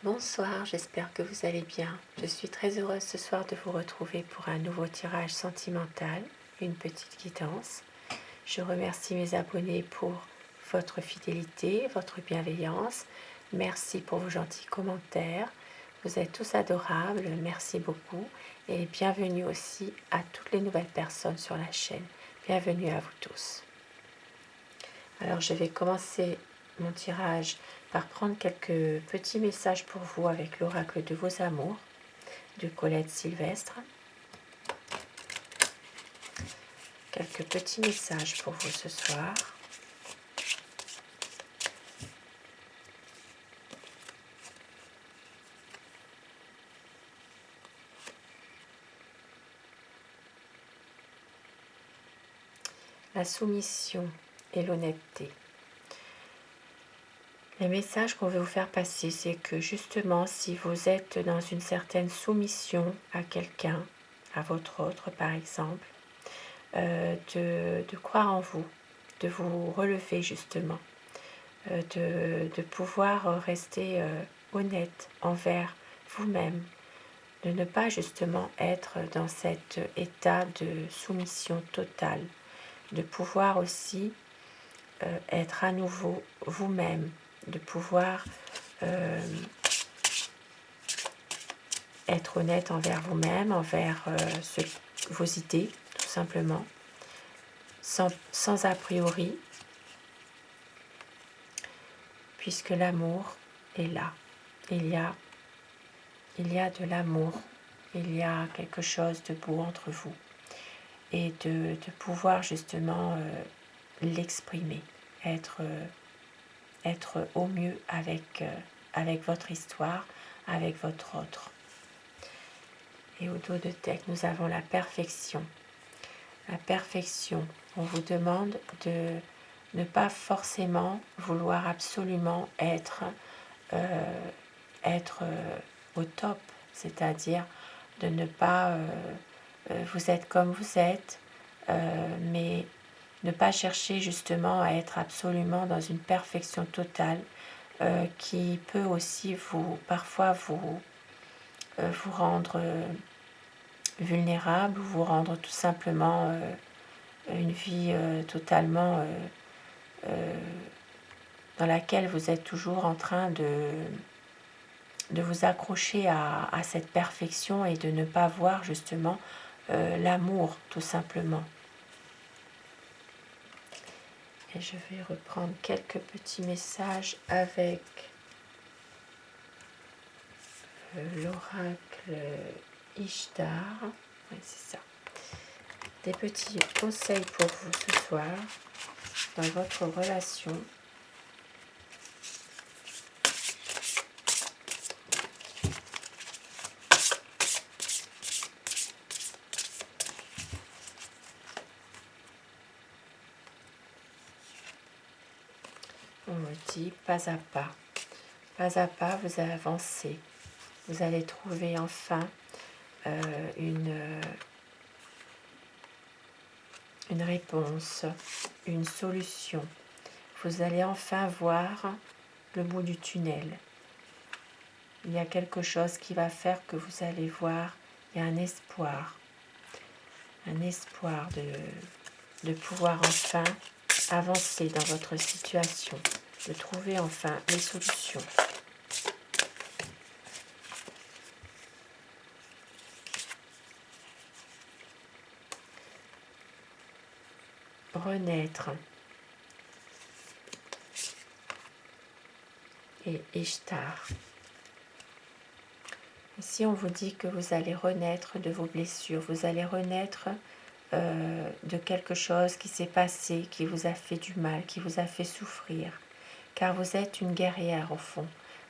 Bonsoir, j'espère que vous allez bien. Je suis très heureuse ce soir de vous retrouver pour un nouveau tirage sentimental, une petite guidance. Je remercie mes abonnés pour votre fidélité, votre bienveillance. Merci pour vos gentils commentaires. Vous êtes tous adorables, merci beaucoup. Et bienvenue aussi à toutes les nouvelles personnes sur la chaîne. Bienvenue à vous tous. Alors je vais commencer mon tirage par prendre quelques petits messages pour vous avec l'oracle de vos amours de Colette Sylvestre. Quelques petits messages pour vous ce soir. La soumission et l'honnêteté. Le message qu'on veut vous faire passer, c'est que justement, si vous êtes dans une certaine soumission à quelqu'un, à votre autre par exemple, de croire en vous, de vous relever justement, de pouvoir rester honnête envers vous-même, de ne pas justement être dans cet état de soumission totale, de pouvoir aussi être à nouveau vous-même, de pouvoir être honnête envers vous-même, envers vos idées, tout simplement, sans a priori, puisque l'amour est là. Il y a de l'amour, il y a quelque chose de beau entre vous, et de pouvoir justement l'exprimer, être au mieux avec votre histoire, avec votre autre. Et au dos de tête, nous avons la perfection. La perfection, on vous demande de ne pas forcément vouloir absolument être au top, c'est-à-dire de ne pas, vous êtes comme vous êtes, mais ne pas chercher justement à être absolument dans une perfection totale qui peut aussi parfois vous rendre vulnérable ou vous rendre tout simplement une vie totalement dans laquelle vous êtes toujours en train de vous accrocher à cette perfection et de ne pas voir justement l'amour tout simplement. Et je vais reprendre quelques petits messages avec l'oracle Ishtar. Oui, c'est ça. Des petits conseils pour vous ce soir dans votre relation. On me dit pas à pas. Pas à pas, vous avancez. Vous allez trouver enfin une réponse, une solution. Vous allez enfin voir le bout du tunnel. Il y a quelque chose qui va faire que vous allez voir, il y a un espoir de pouvoir enfin avancer dans votre situation, de trouver enfin les solutions. Renaître et Ishtar. Ici, on vous dit que vous allez renaître de vos blessures, vous allez renaître de quelque chose qui s'est passé, qui vous a fait du mal, qui vous a fait souffrir. Car vous êtes une guerrière au fond.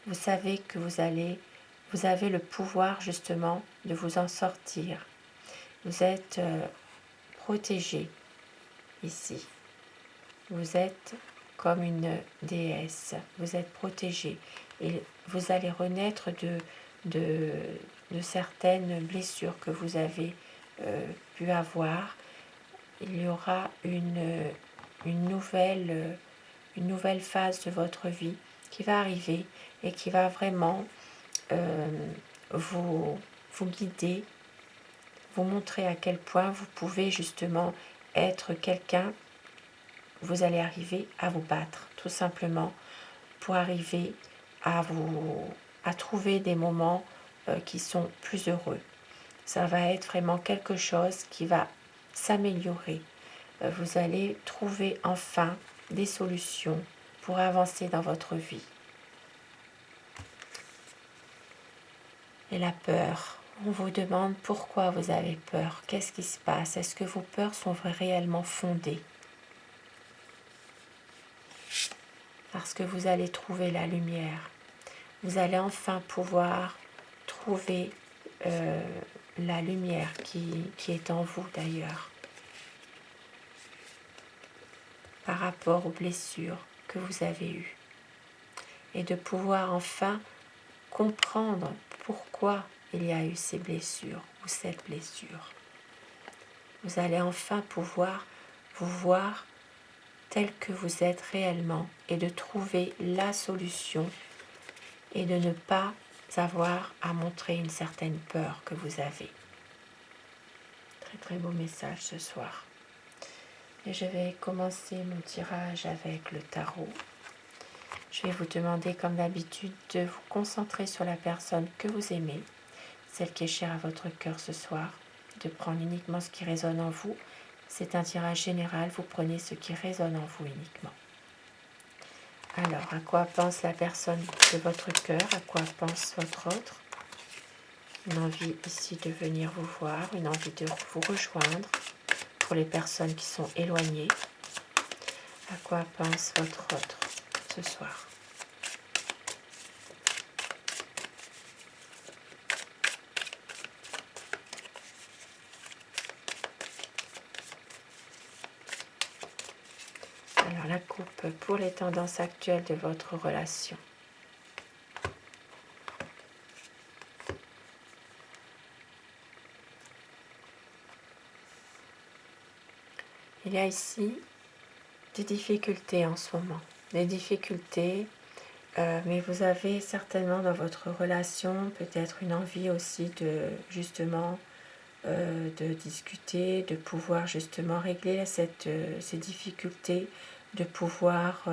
Vous savez que vous avez le pouvoir justement de vous en sortir. Vous êtes protégée ici. Vous êtes comme une déesse. Vous êtes protégée. Et vous allez renaître de certaines blessures que vous avez pu avoir. Il y aura une nouvelle phase de votre vie qui va arriver et qui va vraiment vous, vous guider, vous montrer à quel point vous pouvez justement être quelqu'un. Vous allez arriver à vous battre, tout simplement, pour arriver à trouver des moments qui sont plus heureux. Ça va être vraiment quelque chose qui va s'améliorer. Vous allez trouver enfin des solutions pour avancer dans votre vie. Et la peur, on vous demande pourquoi vous avez peur, qu'est-ce qui se passe, est-ce que vos peurs sont réellement fondées? Parce que vous allez trouver la lumière, vous allez enfin pouvoir trouver la lumière qui est en vous d'ailleurs, par rapport aux blessures que vous avez eues, et de pouvoir enfin comprendre pourquoi il y a eu ces blessures ou cette blessure. Vous allez enfin pouvoir vous voir tel que vous êtes réellement et de trouver la solution et de ne pas avoir à montrer une certaine peur que vous avez. Très très beau message ce soir. Et je vais commencer mon tirage avec le tarot. Je vais vous demander comme d'habitude de vous concentrer sur la personne que vous aimez, celle qui est chère à votre cœur ce soir, de prendre uniquement ce qui résonne en vous. C'est un tirage général, vous prenez ce qui résonne en vous uniquement. Alors, à quoi pense la personne de votre cœur? À quoi pense votre autre? Une envie ici de venir vous voir, une envie de vous rejoindre pour les personnes qui sont éloignées. À quoi pense votre autre ce soir? Alors, la coupe pour les tendances actuelles de votre relation. Il y a ici des difficultés en ce moment, des difficultés, mais vous avez certainement dans votre relation peut-être une envie aussi de justement de discuter, de pouvoir justement régler ces difficultés, de pouvoir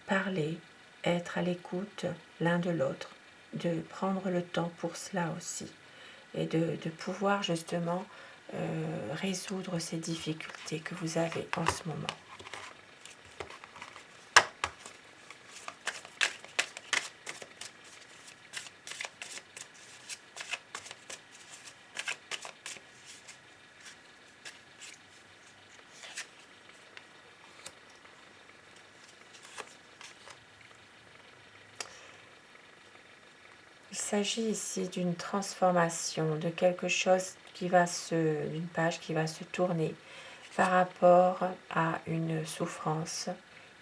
parler, être à l'écoute l'un de l'autre, de prendre le temps pour cela aussi, et de pouvoir justement résoudre ces difficultés que vous avez en ce moment. Il s'agit ici d'une transformation, de quelque chose d'une page qui va se tourner par rapport à une souffrance,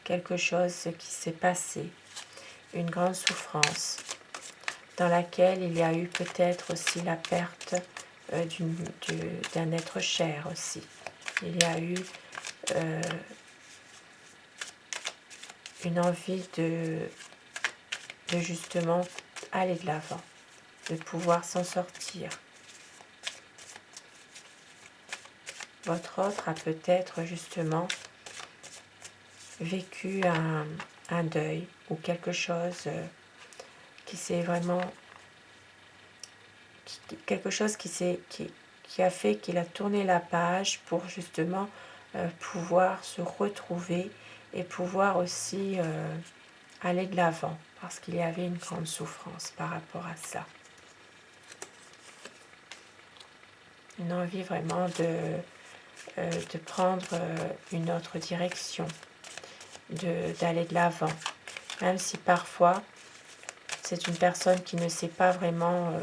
quelque chose qui s'est passé, une grande souffrance dans laquelle il y a eu peut-être aussi la perte d'un être cher aussi. Il y a eu une envie de justement aller de l'avant, de pouvoir s'en sortir. Votre autre a peut-être justement vécu un deuil ou quelque chose qui s'est vraiment... quelque chose qui a fait qu'il a tourné la page pour justement pouvoir se retrouver et pouvoir aussi aller de l'avant, parce qu'il y avait une grande souffrance par rapport à ça. Une envie vraiment de prendre une autre direction, d'aller de l'avant, même si parfois c'est une personne qui ne sait pas vraiment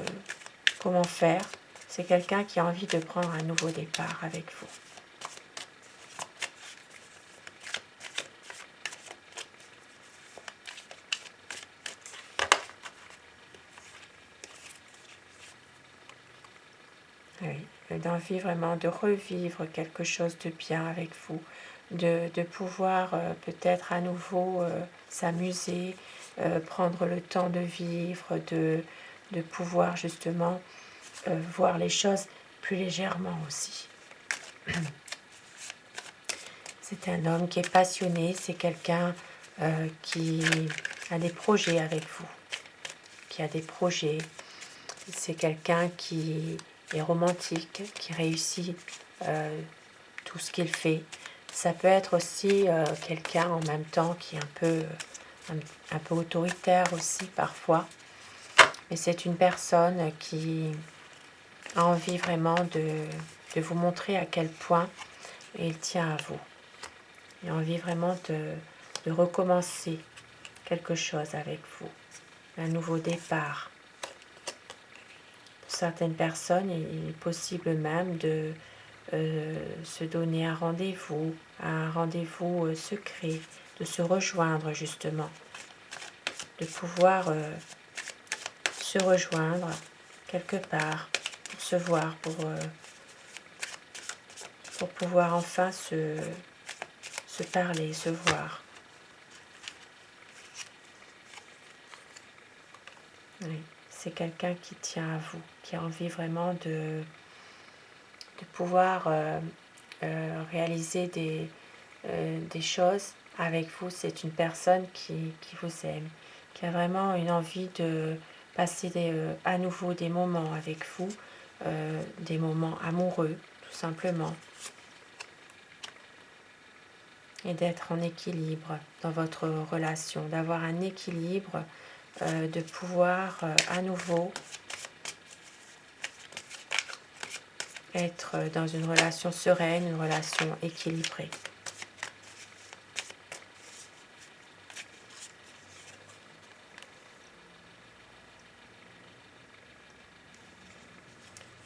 comment faire. C'est quelqu'un qui a envie de prendre un nouveau départ avec vous. Oui, d'envie vraiment de revivre quelque chose de bien avec vous, de pouvoir peut-être à nouveau s'amuser, prendre le temps de vivre, de pouvoir justement voir les choses plus légèrement aussi. C'est un homme qui est passionné, c'est quelqu'un qui a des projets avec vous, qui a des projets. C'est quelqu'un qui est romantique, qui réussit tout ce qu'il fait. Ça peut être aussi quelqu'un en même temps qui est un peu autoritaire aussi parfois. Mais c'est une personne qui a envie vraiment de vous montrer à quel point il tient à vous. Il a envie vraiment de recommencer quelque chose avec vous. Un nouveau départ. Pour certaines personnes, il est possible même de se donner un rendez-vous secret, de se rejoindre justement, de pouvoir se rejoindre quelque part pour se voir, pour pouvoir enfin se parler, se voir. Oui, c'est quelqu'un qui tient à vous, qui a envie vraiment de pouvoir réaliser des choses avec vous. C'est une personne qui vous aime, qui a vraiment une envie de passer à nouveau des moments avec vous, des moments amoureux, tout simplement. Et d'être en équilibre dans votre relation, d'avoir un équilibre, de pouvoir à nouveau être dans une relation sereine, une relation équilibrée.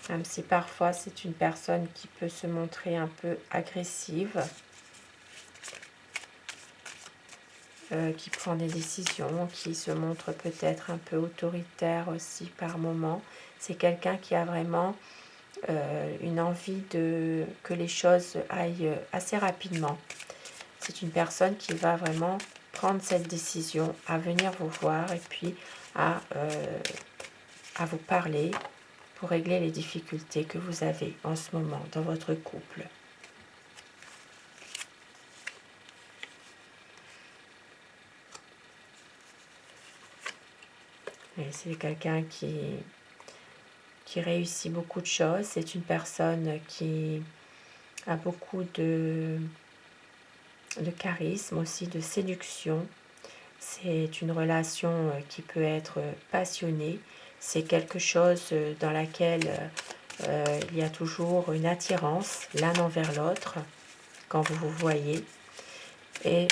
Même si parfois c'est une personne qui peut se montrer un peu agressive, qui prend des décisions, qui se montre peut-être un peu autoritaire aussi par moment. C'est quelqu'un qui a vraiment une envie que les choses aillent assez rapidement. C'est une personne qui va vraiment prendre cette décision à venir vous voir et puis à vous parler pour régler les difficultés que vous avez en ce moment dans votre couple. C'est quelqu'un qui réussit beaucoup de choses. C'est une personne qui a beaucoup de charisme aussi, de séduction. C'est une relation qui peut être passionnée. C'est quelque chose dans laquelle il y a toujours une attirance l'un envers l'autre quand vous vous voyez. Et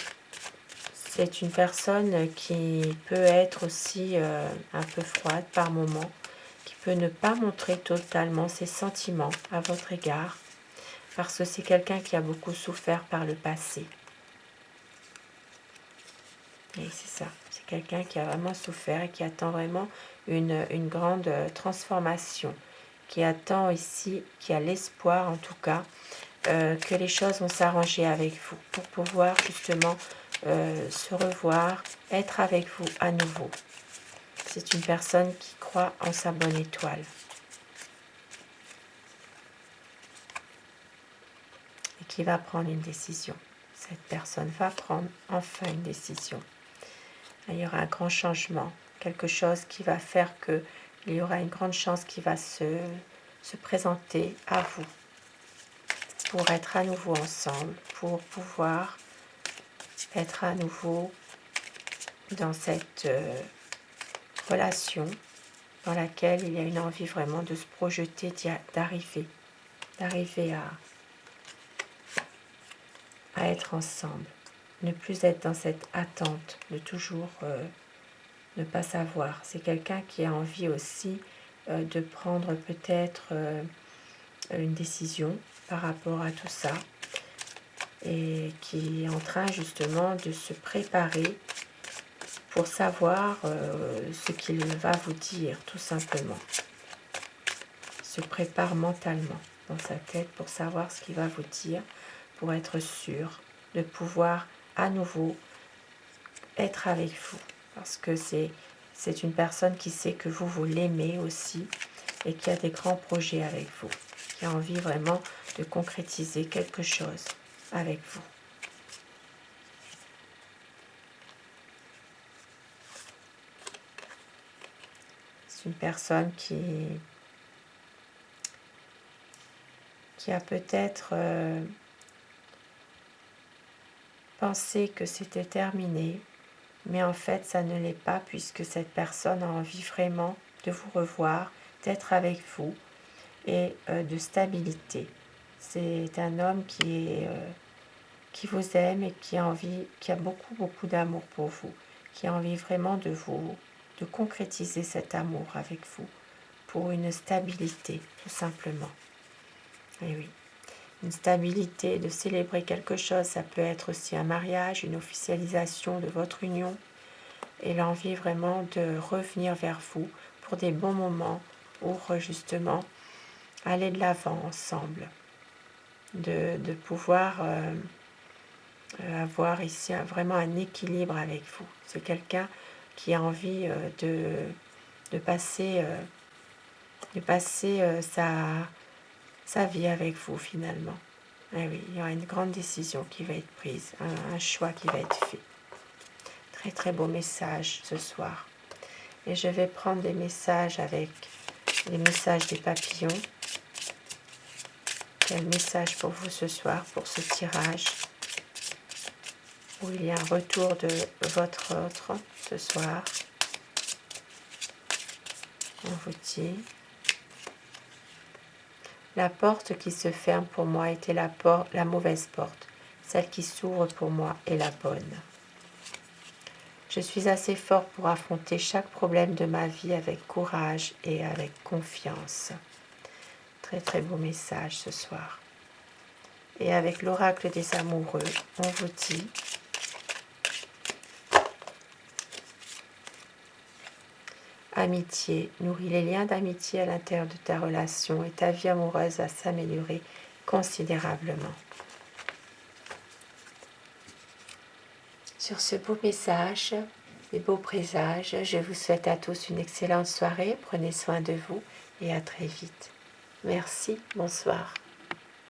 c'est une personne qui peut être aussi un peu froide par moments, qui peut ne pas montrer totalement ses sentiments à votre égard, parce que c'est quelqu'un qui a beaucoup souffert par le passé. Et c'est ça, c'est quelqu'un qui a vraiment souffert et qui attend vraiment une grande transformation, qui attend ici, qui a l'espoir en tout cas, que les choses vont s'arranger avec vous pour pouvoir justement se revoir, être avec vous à nouveau. C'est une personne qui croit en sa bonne étoile. Et qui va prendre une décision. Cette personne va prendre enfin une décision. Il y aura un grand changement, quelque chose qui va faire qu'il y aura une grande chance qui va se présenter à vous pour être à nouveau ensemble, pour pouvoir être à nouveau dans cette relation dans laquelle il y a une envie vraiment de se projeter, d'arriver à être ensemble, ne plus être dans cette attente de toujours ne pas savoir. C'est quelqu'un qui a envie aussi de prendre peut-être une décision par rapport à tout ça et qui est en train justement de se préparer pour savoir ce qu'il va vous dire, tout simplement. Il se prépare mentalement dans sa tête pour savoir ce qu'il va vous dire, pour être sûr de pouvoir à nouveau être avec vous. Parce que c'est une personne qui sait que vous l'aimez aussi et qui a des grands projets avec vous, qui a envie vraiment de concrétiser quelque chose avec vous. C'est une personne qui a peut-être pensé que c'était terminé, mais en fait ça ne l'est pas, puisque cette personne a envie vraiment de vous revoir, d'être avec vous et de stabilité. C'est un homme qui vous aime et qui a beaucoup d'amour pour vous, qui a envie vraiment de concrétiser cet amour avec vous, pour une stabilité, tout simplement. Et oui, une stabilité, de célébrer quelque chose, ça peut être aussi un mariage, une officialisation de votre union, et l'envie vraiment de revenir vers vous pour des bons moments, pour justement aller de l'avant ensemble, de pouvoir avoir ici vraiment un équilibre avec vous. C'est quelqu'un qui a envie de passer, sa vie avec vous finalement. Eh oui, il y aura une grande décision qui va être prise, un choix qui va être fait. Très très beau message ce soir. Et je vais prendre des messages avec les messages des papillons. Quel message pour vous ce soir, pour ce tirage, où il y a un retour de votre autre ce soir. On vous dit: la porte qui se ferme pour moi était la mauvaise porte. Celle qui s'ouvre pour moi est la bonne. Je suis assez fort pour affronter chaque problème de ma vie avec courage et avec confiance. Très très beau message ce soir. Et avec l'oracle des amoureux, on vous dit: amitié, nourris les liens d'amitié à l'intérieur de ta relation et ta vie amoureuse va s'améliorer considérablement. Sur ce beau message, des beaux présages, je vous souhaite à tous une excellente soirée. Prenez soin de vous et à très vite. Merci, bonsoir.